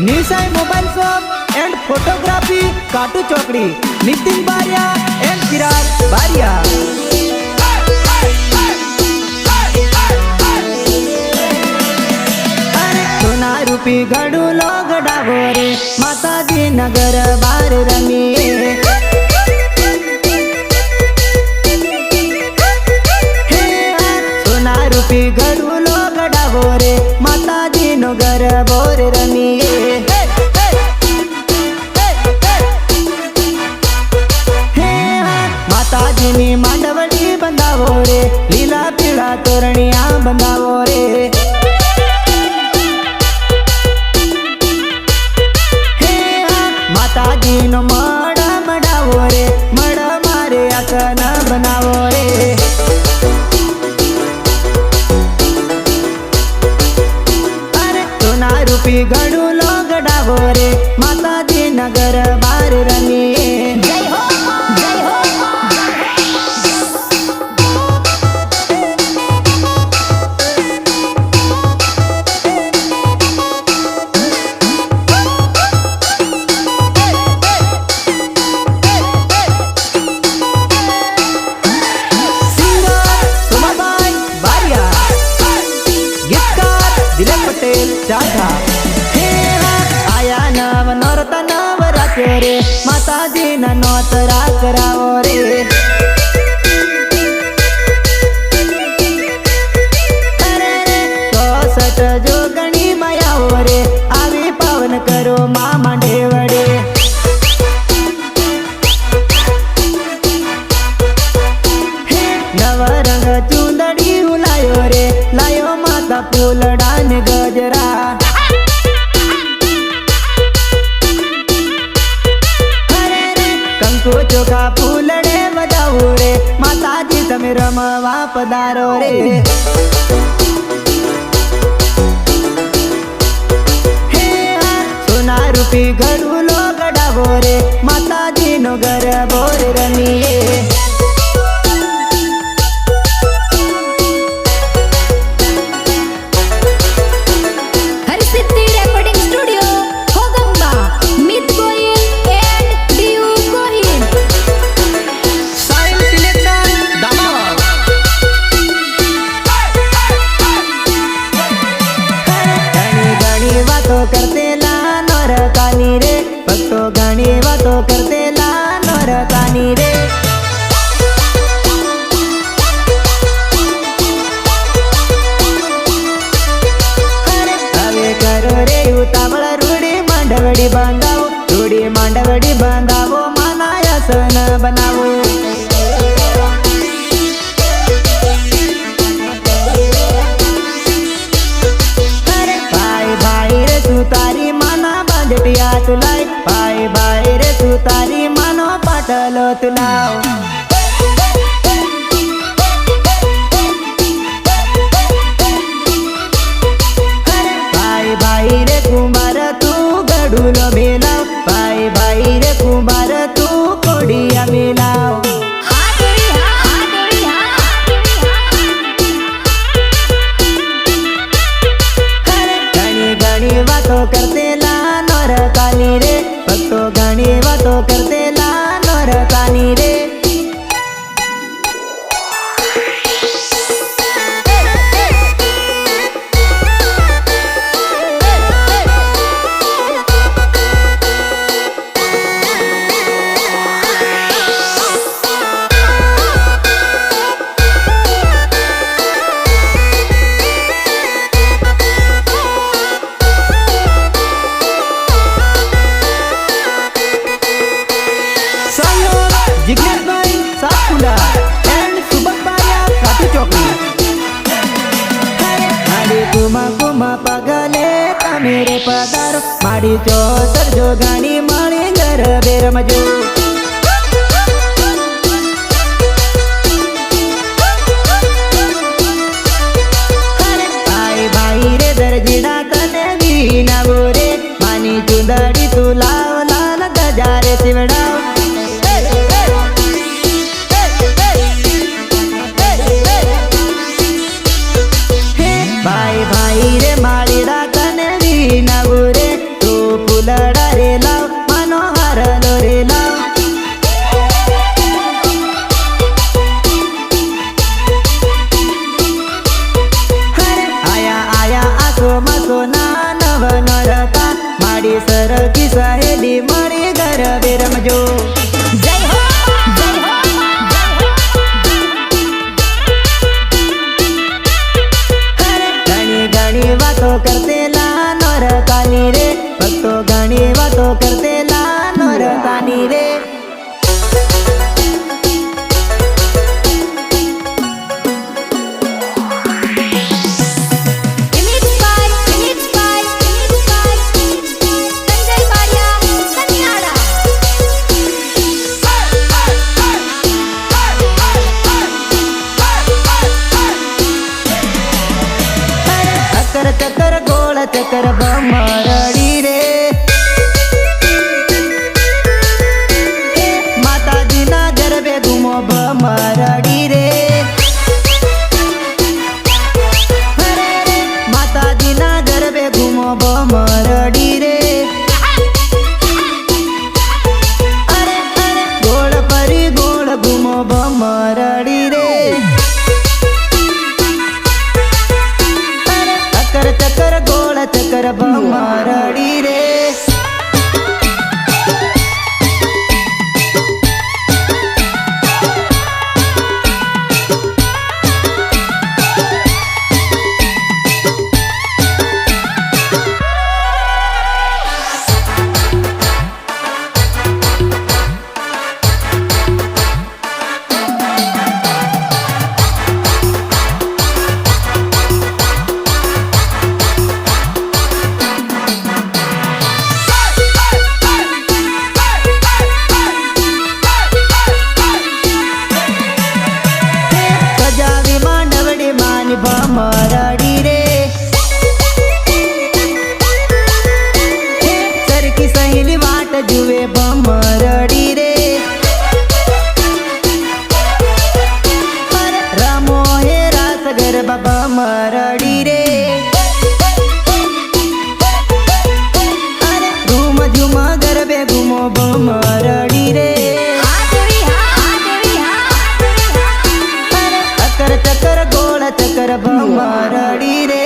New Sai mobile shop and photography काटू चौकड़ी नितिन बारिया and चिराग बारिया। सोना रूपी घड़ू लोग डागोरे माता जी नगर बार रमी। सोना रूपी घड़ू लोग डागोरे माता जी नगर बोर रमी। माताजी नी मांडवड़ी बंधावो रे लीला पीला तोरणिया बंधावो रे। माताजी नो मड़ मड़ावो रे मड़ मारे आसन बनावो रे। अरे सोना रूपी घड़ू लोग डावो रे माताजी नगर बार रमी। जय हो जय हो। आया नव नौरता नव राख्यो रे माताजी ना नौतरा करावो रे। सट जो गणी मायाओ रे आवी पावन करो मां मांडे वड़े। नव रंग चूंदड़ी लायो रे लायो माता फूलड़ा ने गजरा। कंकु चोखा फूलड़े बजावो रे माताजी तमे रमवा पधारो रे। सोना रूपी घड़ू लोग डावो रे माताजी नो घर बोर रमीए। करते ला नौर कानी रे भक्तो घणी वातो करते ला नौर कानी रे। हवे करो रे उतावळ रूड़ी मांडवड़ी बांधावो रूड़ी मांडवड़ी बांधावो मानायासन बनावो। तारी माना बांधटिया तुलाई भाई भाई रे तू तारी मानो पाटलो तुलाओ। भाई भाई रे कुमार तू गड़ूलो मिलाओ भाई भाई रे कुमार तू कोड़िया मिलाओ। घणी बातों करते ला नौर कानी रे भक्तो घणी बातों करते ला नौर कानी रे। जिग्नेश भाई सातकुंडा एंड सुबह बारिया काटू चौकड़ी। मारी कुमा कुमा पगले तमेरे पधारो मारी चौसर जो गानी मारी घर बेर मजो। भाई भाई रे दर्जिना तने भी ना बोरे मानी चुंदड़ी तू लाओ लाल गजारे सिवड़ाओ। भाई भाई रे मालीड़ा तने भी ना बोरे तू ચકર ભમરડી રે માતાજીના ગરબે ઘૂમો ભમરડી રે માતાજીના ગરબે ઘૂમો ભમરડી રે ગોળ ફરી ગોળ ઘૂમો ભમરડી રે ચકર ગોળ ચકર ભમરડી રે ભમરડી રે સરખી સહેલી વાટ જુએ ભમરડી રે રમો હે રાસ ગરબા ભમરડી રે રૂમ ઝુમ ગરબે ઘૂમો ભમરડી રે ચકર ગોળ ચકર ભમરડી રે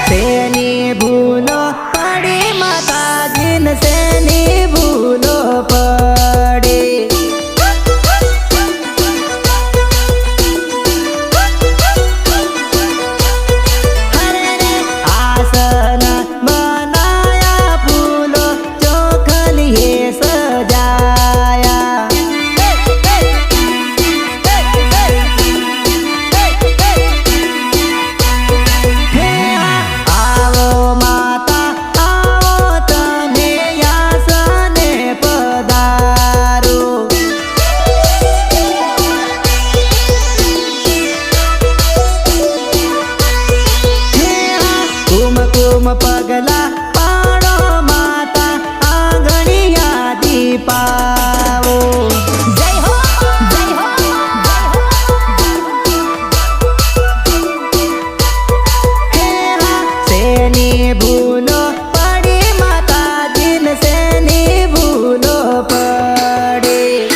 તેની ભૂલો પડી માતાજીને તેની ભૂલો પડી આસન બનાયા ફૂલો ચોખલીએ સજાયા આવો માતા આવો તમે યાસને પધારો કુમ કુમ પગલા પાડો માતા આંગણી યાદી પાવો જય હો જય હો સેની ભૂલો પડી માતાજીને સેની ભૂલો પડી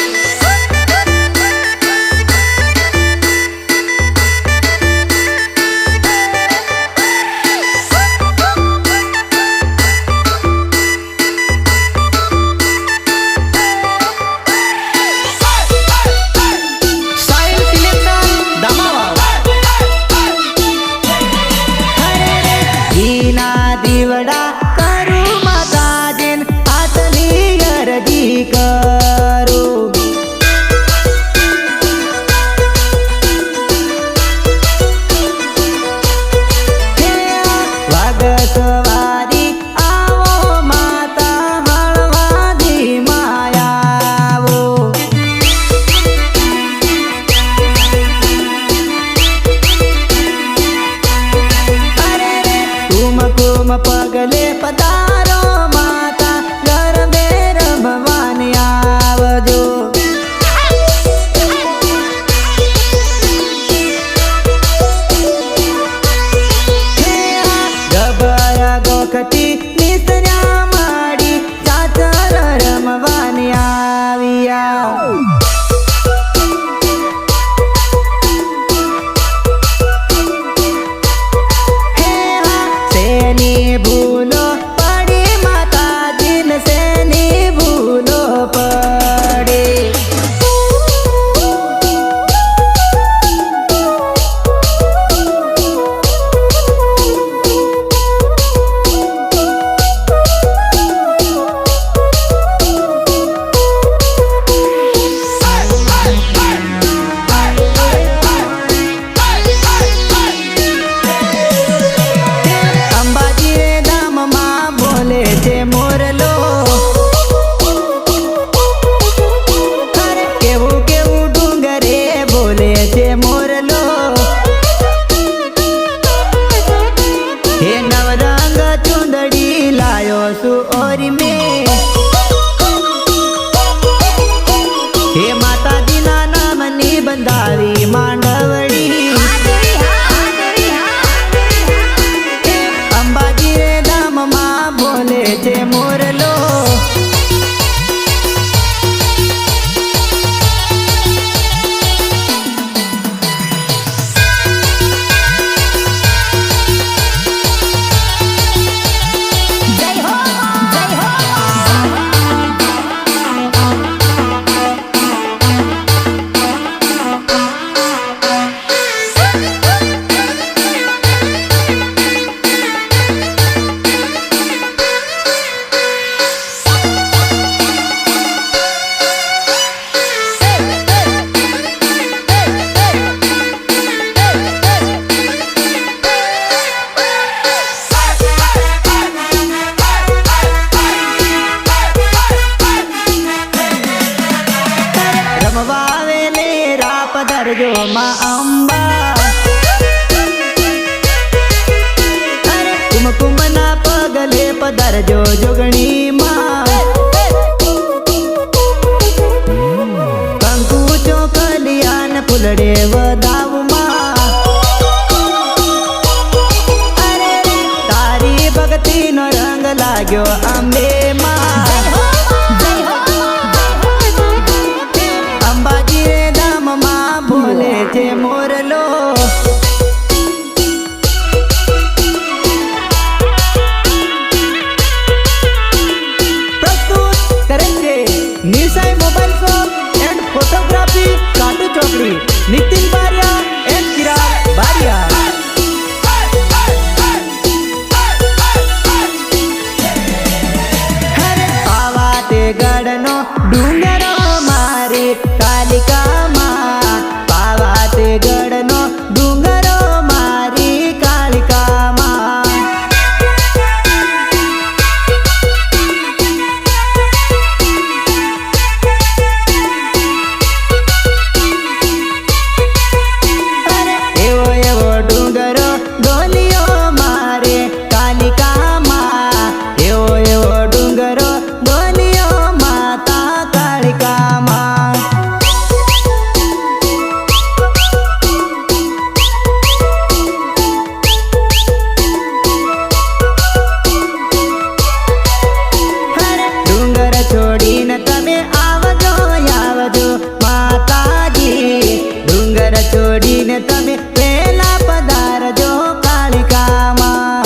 સાઈલ સિલેક્શન ઘીના દીવડા કરું માતાજીન હાથની અરજી કરું વાગસવારી આવો માતા હળવાદી માયાવો કુમ કુમ પગલે પધારો માતા ગરબે રમવાની આવજો ગબર ગોખતી નિસર્યા માડી ચાચર રમવાની આવ્યા તેની ભૂલો આવજો માં અંબા. અરે કુમકુમના પગલે પધારજો જોગણી માં. કંકુ ચોકલિયા ને ફૂલડે વધાવમાં. અરે તારી ભક્તિનો રંગ લાગ્યો અંબે માં. અંબાજી રે ધામમાં બોલે છે મોરલો. પ્રસ્તુત કરે છે નિશાઈ મોબાઈલ શોપ એન્ડ ફોટોગ્રાફી કાટુ ચોકડી. નીતિન બારિયા એન્ડ ચિરાગ બારિયા. આવા તે ગઢનો ડુંગરો મારી કાલિકામાં. પાવા તે ગઢનો ડુંગરો મારી કાલિકામાં. એવો એવો ડુંગરો ડોલિયો મારે કાલિકામાં. એવો એવો ડુંગરો ડોલિયો માતા કાલિકામાં. ડુંગર છોડીને તમે આવજો આવજો માતાજી. ડુંગર છોડીને તમે પેલા પધારજો કાલિકામાં.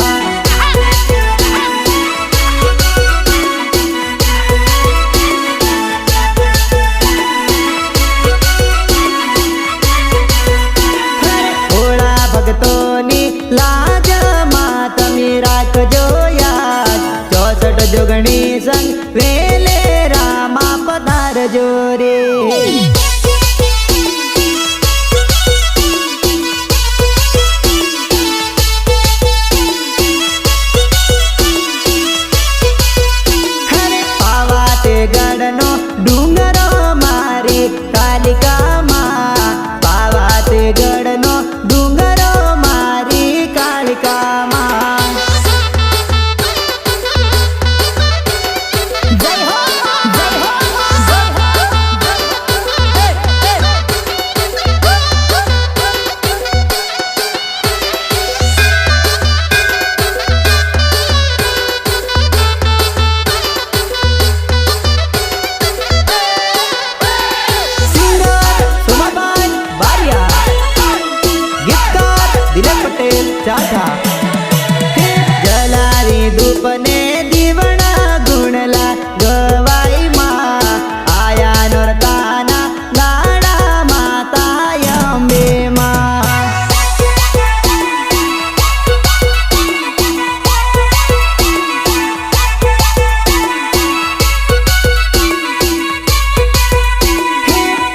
ભોળા ભક્તોની લાજમાં તમે રાખજો યાદ. 64 જોગણી સંગ વેલે રામા પધારજો રે. પાવા તે ગઢનો ડુંગરો મારી કાલિકામાં. પાવા તે ગઢનો ડુંગરો મારી કાલિકામાં. જય હો જય હો જય હો. સિંગર સુમાબાઈ બારિયા. ગીતકાર દિલીપ પટેલ ચાચા. જલારી ધૂપને દીવણા ગુણલા ગવાઈમાં. આયા નોરતાના ગાડા માતા અંબે માં.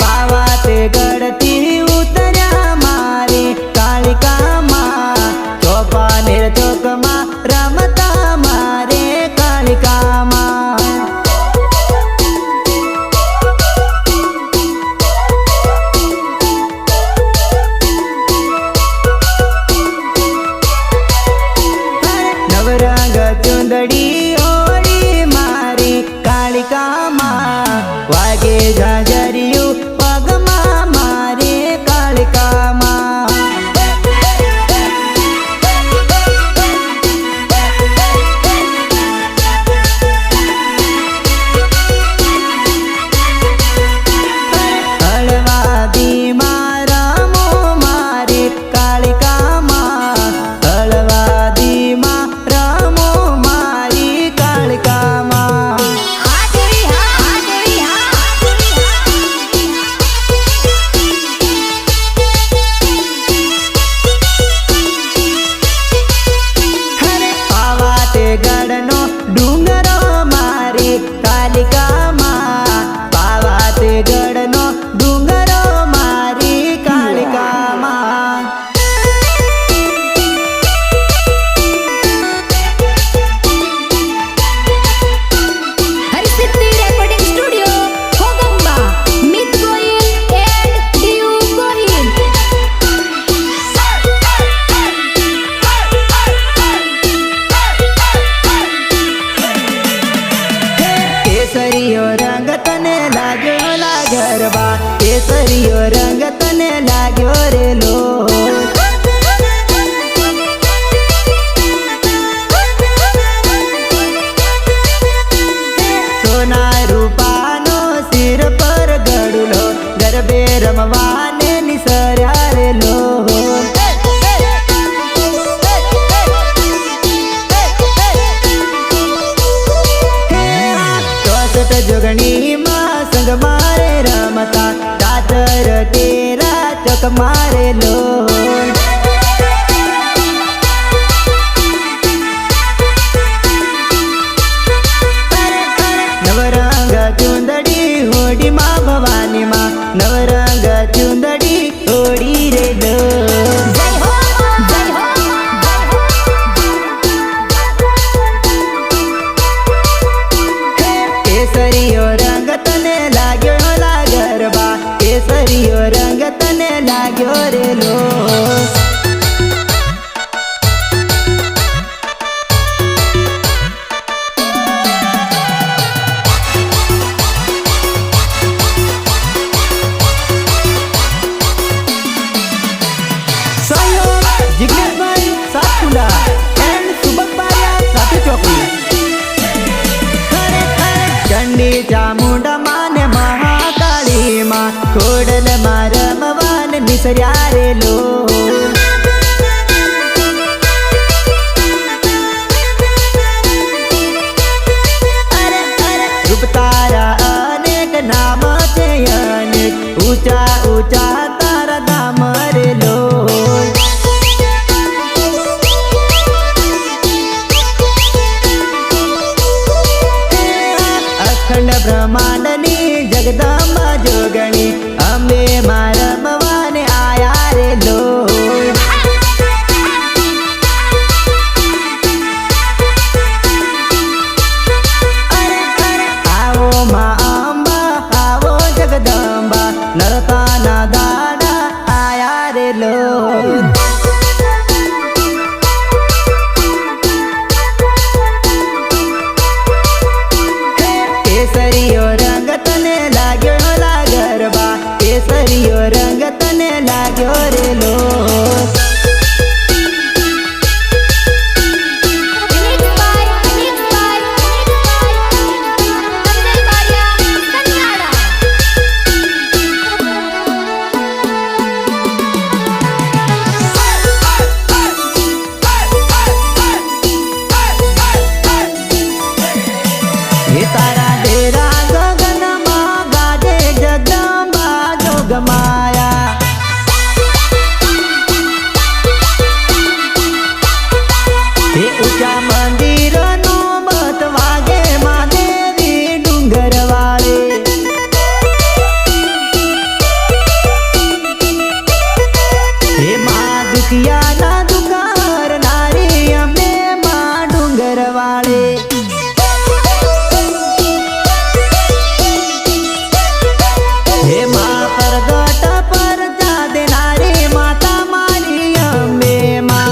પાવા તે ગઢથી ઉતર્યા મારી કાલિકામાં. ચોપાનેર ચોકમાં રમતા મારે કાલિકામાં. નવરંગ ચુંદડી ઓળી મારી કાલિકામાં. વાગે ઝાંઝરિયું પગમાં મારે કાલિકામાં. હળવાદીમાં રામો મારી કાલિકામાં. હળવાદીમાં રામો મારી केसरियो रंग तने लाग्यो रे लो। सोना रूपानो सिर पर गडुलो गरबे रमवाने निसर्या रे लो। जोगणी माँ संग मारे रमता दादर तेरा चक मारे लो। नवरंग चुंदड़ी होड़ी माँ भवानी माँ नवरंग चुंदड़ी होड़ी रे लो। केसरियो रंग तने लाग्यो ला गरबा केसरियो रंग तने लाग्यो रे लो। जिग्नेश भाई सातपुड़ा एंड सुबक बारिया साथी चौकी। चंडी चामुंडा माने महाकाली माँ खोडल मारमवान निसर्या रे लो। रूप तारा अनेक नाम छे अनेक ऊंचा ऊंचा तारा धाम रे लो। अखंड ब्रह्मांडनी जगदम्बा जोगणी अम्बे मारमवाने आया रे लो। आवो माँ अम्बा आवो जगदम्बा नरताना दादा आया रे लो। केसरियो रंग तने लाग्यो ला गरबा केसरियो रंग तने लाग्यो रे लो। तारा डेरा गगन माँ गाजे जगदम्बा जोगमाया। हे ऊंचा मंदिर नो मत वागे माँ देवी डूंगर वाले। हे माँ दुखिया ना दुकार नारी अम्बे माँ डूंगर वाले। हे माँ प्रगट पर जा देनारी माता मारी अम्बे माँ।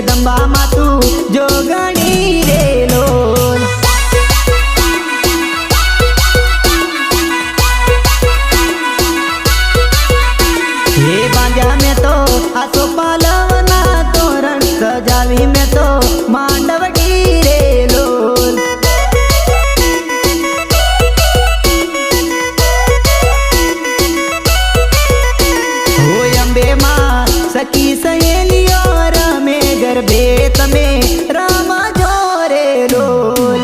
જગદંબા માં તું જોગણી રે લોલ. હે બાંધ્યા મેં તો આસો પાલવના તોરણ, સજાવી મેં તો માંડવડી રે લોલ. હોય અંબે માં સખી સહેલીઓ રમે ગરબે, તમે રમજો રે લોલ.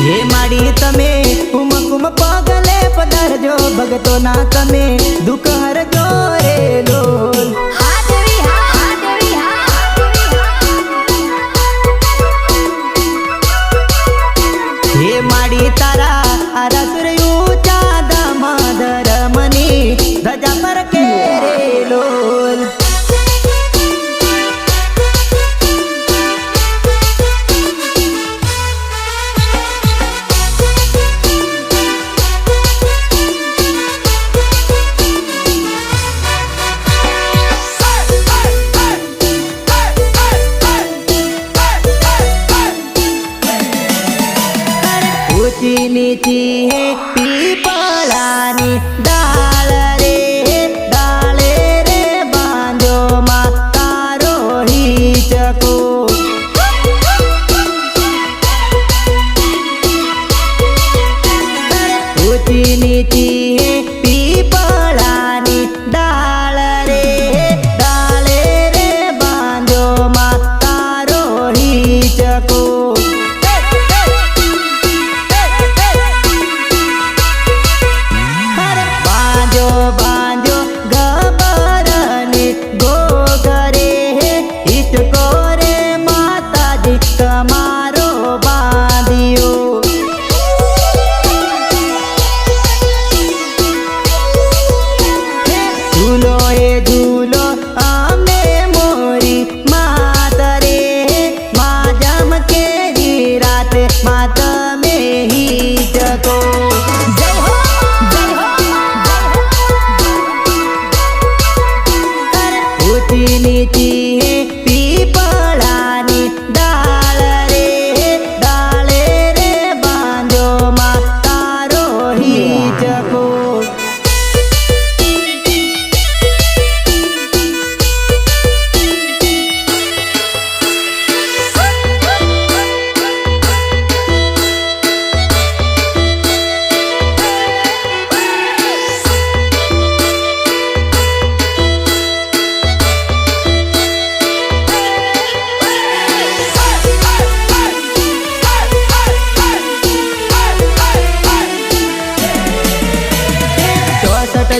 હે માડી તમે કુમકુમ પગલે પધારજો, ભગતો ના તમે દુઃખ હરજો રે લોલ. હે માડી તારા આરસુર ઊંચા દમ ધરમની ધજા પર કે રે લોલ. ऊंची नीची है पीपळानी डाळ रे, डाळे रे बांधो माता रोहिचको. ऊंची नीची है पीपळानी डाळ रे, डाळे रे बांधो माता रोहिचको. बांधो गबरने गोगरे, इटको रे माताजी તમારો બાંધ્યો. ઝૂલો એ ઝૂલો અમે મોરી માત રે, મા જમકે રાતે મા તમે હિચકો. ऊंची नीची है पीपळानी डाळ रे, डाळे रे बांधो माता रोहिचको.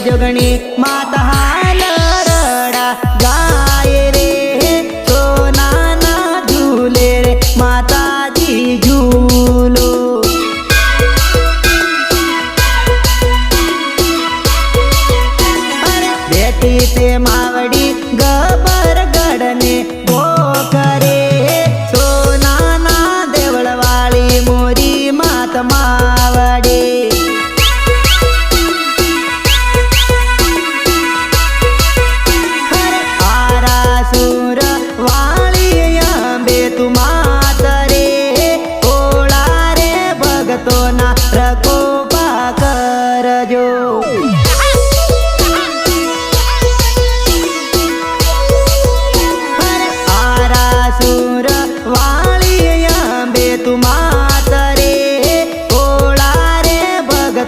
जोगणी माता हाल रडा गाय रे, सोना ना झूले रे माताजी झूलो. बेटी ते मावड़ी गबर गढ़ने वो करे, सोना ना देवड़ वाली मोरी मात मावड़ी.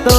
तो